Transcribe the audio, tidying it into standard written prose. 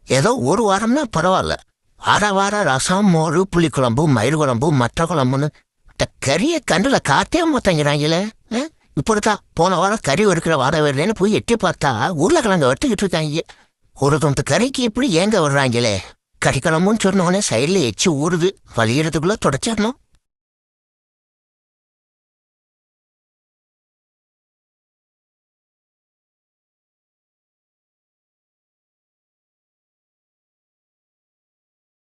ஏதோ ஒரு வாரம்னா பரவாயில்ல. வாரம் ரசம், மோர், புளிக்குழம்பு, மயிர் குழம்பு, மற்ற குழம்புன்னு இந்த கறியை கண்டில் காத்தே மாட்டேங்கிறாங்களே. இப்படித்தான் போன வாரம் கறி வறுக்கிற வாரம் வருதுன்னு போய் எட்டி பார்த்தா உருளைக்கிழங்க வறுத்துக்கிட்டு இருக்காங்க. ஒரு தொண்டு கறிக்கு இப்படி ஏங்க வர்றாங்களே. கறிக்கிழம்புன்னு சொன்னோடனே சைடில் எச்சு ஊறுது. வலியறதுக்குள்ளே தொடச்சிடணும்.